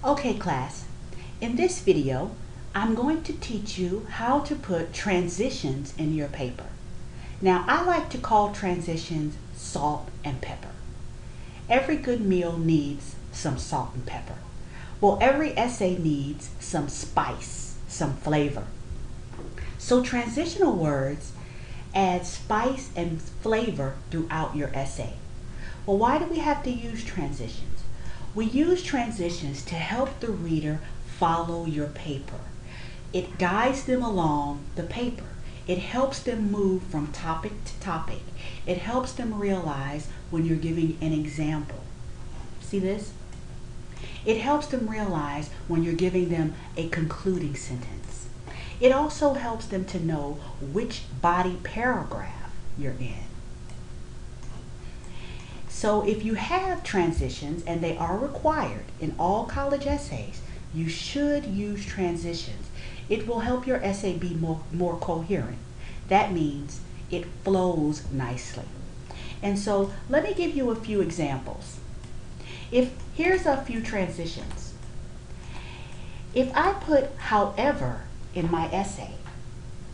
Okay, class, in this video, I'm going to teach you how to put transitions in your paper. Now, I like to call transitions salt and pepper. Every good meal needs some salt and pepper. Well, every essay needs some spice, some flavor. So transitional words add spice and flavor throughout your essay. Well, why do we have to use transitions? We use transitions to help the reader follow your paper. It guides them along the paper. It helps them move from topic to topic. It helps them realize when you're giving an example. See this? It helps them realize when you're giving them a concluding sentence. It also helps them to know which body paragraph you're in. So if you have transitions, and they are required in all college essays, you should use transitions. It will help your essay be more coherent. That means it flows nicely. And so let me give you a few examples. Here's a few transitions. If I put however in my essay,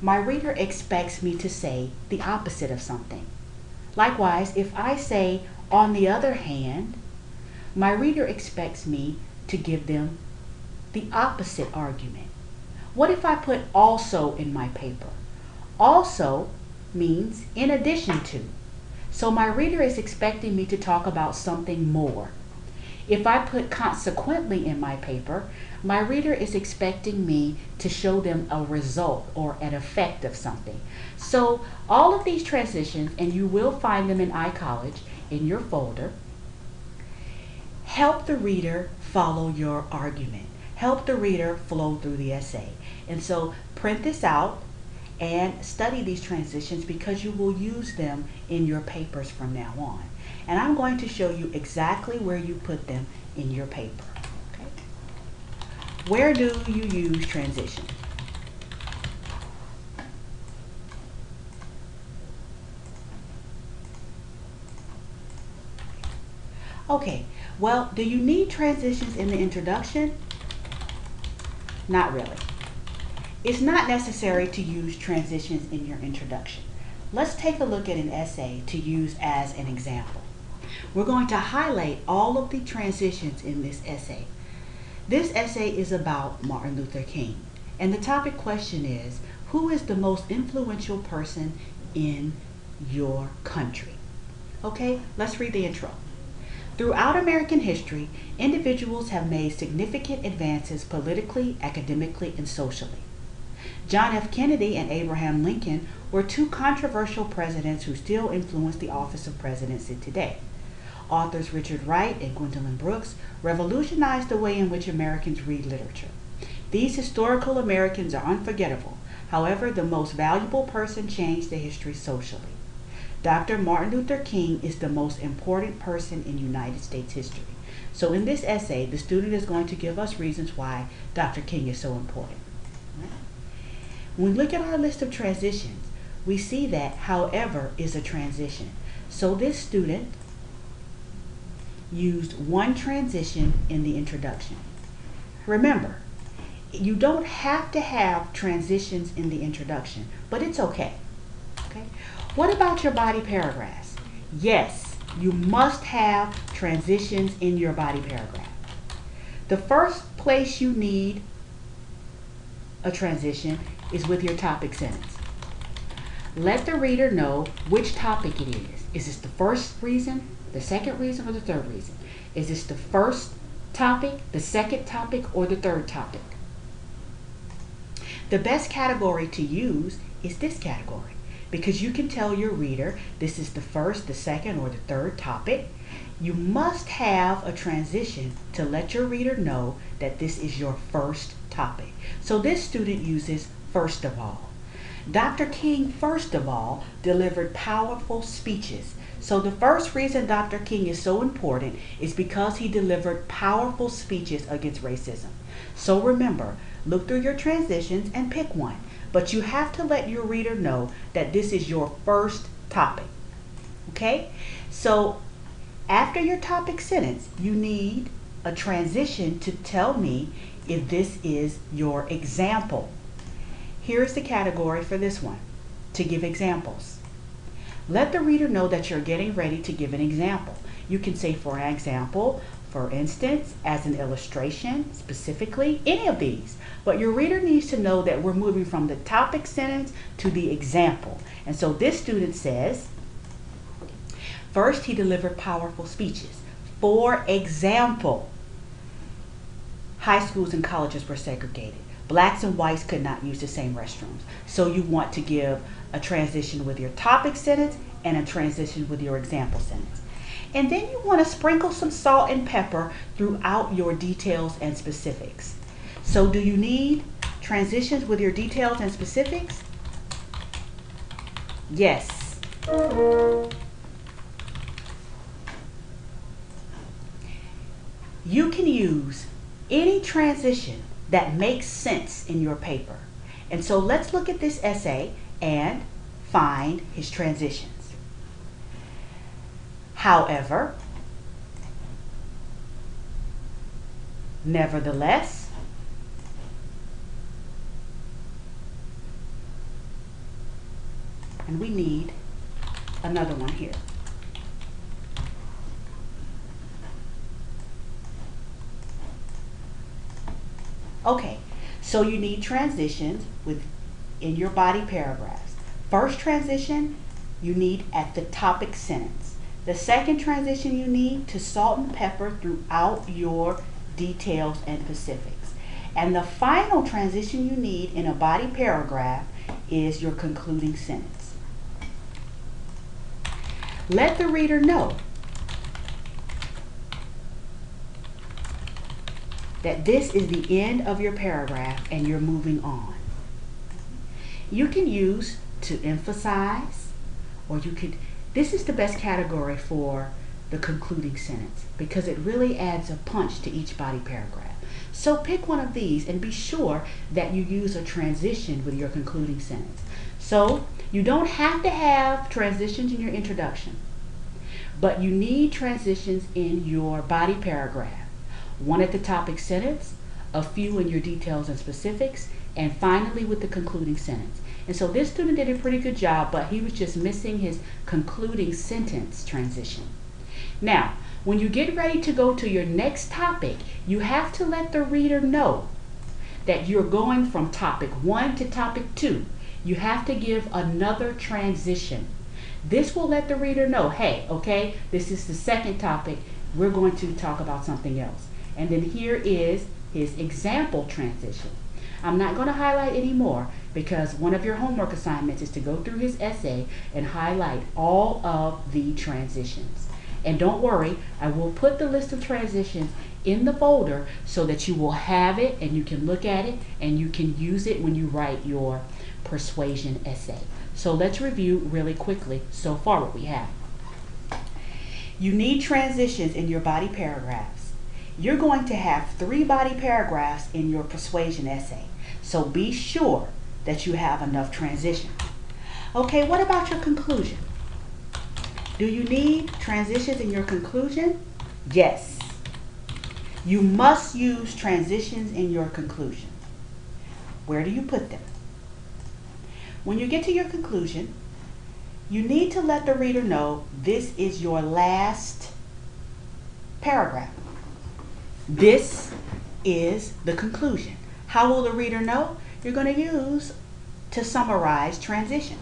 my reader expects me to say the opposite of something. Likewise, if I say on the other hand, my reader expects me to give them the opposite argument. What if I put also in my paper? Also means in addition to. So my reader is expecting me to talk about something more. If I put consequently in my paper, my reader is expecting me to show them a result or an effect of something. So all of these transitions, and you will find them in iCollege in your folder, help the reader follow your argument. Help the reader flow through the essay. And so print this out and study these transitions because you will use them in your papers from now on. And I'm going to show you exactly where you put them in your paper. Okay? Where do you use transitions? Okay, well, do you need transitions in the introduction? Not really. It's not necessary to use transitions in your introduction. Let's take a look at an essay to use as an example. We're going to highlight all of the transitions in this essay. This essay is about Martin Luther King, and the topic question is, who is the most influential person in your country? Okay, let's read the intro. Throughout American history, individuals have made significant advances politically, academically, and socially. John F. Kennedy and Abraham Lincoln were two controversial presidents who still influence the office of presidency today. Authors Richard Wright and Gwendolyn Brooks revolutionized the way in which Americans read literature. These historical Americans are unforgettable. However, the most valuable person changed the history socially. Dr. Martin Luther King is the most important person in United States history. So in this essay, the student is going to give us reasons why Dr. King is so important. When we look at our list of transitions, we see that however is a transition. So this student used one transition in the introduction. Remember, you don't have to have transitions in the introduction, but it's okay. Okay? What about your body paragraphs? Yes, you must have transitions in your body paragraph. The first place you need a transition is with your topic sentence. Let the reader know which topic it is. Is this the first reason, the second reason, or the third reason? Is this the first topic, the second topic, or the third topic? The best category to use is this category, because you can tell your reader this is the first, the second, or the third topic. You must have a transition to let your reader know that this is your first topic. So this student uses first of all. Dr. King, first of all, delivered powerful speeches. So the first reason Dr. King is so important is because he delivered powerful speeches against racism. So remember, look through your transitions and pick one. But you have to let your reader know that this is your first topic. Okay? So after your topic sentence, you need a transition to tell me if this is your example. Here's the category for this one, to give examples. Let the reader know that you're getting ready to give an example. You can say, for an example, for instance, as an illustration, specifically, any of these. But your reader needs to know that we're moving from the topic sentence to the example. And so this student says, first, he delivered powerful speeches. For example, high schools and colleges were segregated. Blacks and whites could not use the same restrooms. So you want to give a transition with your topic sentence and a transition with your example sentence. And then you want to sprinkle some salt and pepper throughout your details and specifics. So do you need transitions with your details and specifics? Yes. You can use any transition that makes sense in your paper. And so let's look at this essay and find his transitions. However, nevertheless, and we need another one here. Okay, so you need transitions in your body paragraphs. First transition you need at the topic sentence. The second transition you need to salt and pepper throughout your details and specifics. And the final transition you need in a body paragraph is your concluding sentence. Let the reader know that this is the end of your paragraph and you're moving on. You can use to emphasize, or you could, this is the best category for the concluding sentence because it really adds a punch to each body paragraph. So pick one of these and be sure that you use a transition with your concluding sentence. So you don't have to have transitions in your introduction, but you need transitions in your body paragraph. One at the topic sentence, a few in your details and specifics, and finally with the concluding sentence. And so this student did a pretty good job, but he was just missing his concluding sentence transition. Now, when you get ready to go to your next topic, you have to let the reader know that you're going from topic 1 to topic 2. You have to give another transition. This will let the reader know, hey, okay, this is the second topic. We're going to talk about something else. And then here is his example transition. I'm not going to highlight any more because one of your homework assignments is to go through his essay and highlight all of the transitions. And don't worry, I will put the list of transitions in the folder so that you will have it and you can look at it and you can use it when you write your persuasion essay. So let's review really quickly so far what we have. You need transitions in your body paragraphs. You're going to have 3 body paragraphs in your persuasion essay. So be sure that you have enough transitions. Okay, what about your conclusion? Do you need transitions in your conclusion? Yes. You must use transitions in your conclusion. Where do you put them? When you get to your conclusion, you need to let the reader know this is your last paragraph. This is the conclusion. How will the reader know? You're going to use to summarize transition.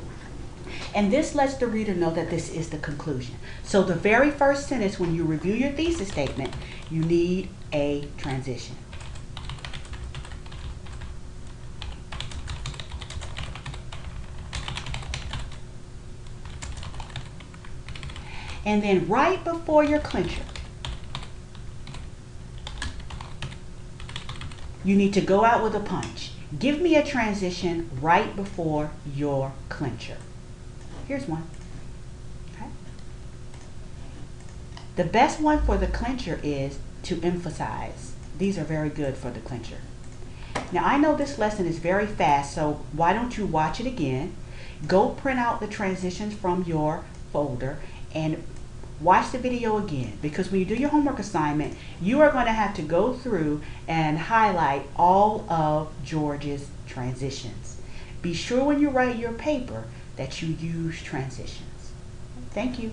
And this lets the reader know that this is the conclusion. So the very first sentence when you review your thesis statement, you need a transition. And then right before your clincher, you need to go out with a punch. Give me a transition right before your clincher. Here's one. Okay. The best one for the clincher is to emphasize. These are very good for the clincher. Now I know this lesson is very fast, so why don't you watch it again? Go print out the transitions from your folder and watch the video again, because when you do your homework assignment, you are going to have to go through and highlight all of George's transitions. Be sure when you write your paper that you use transitions. Thank you.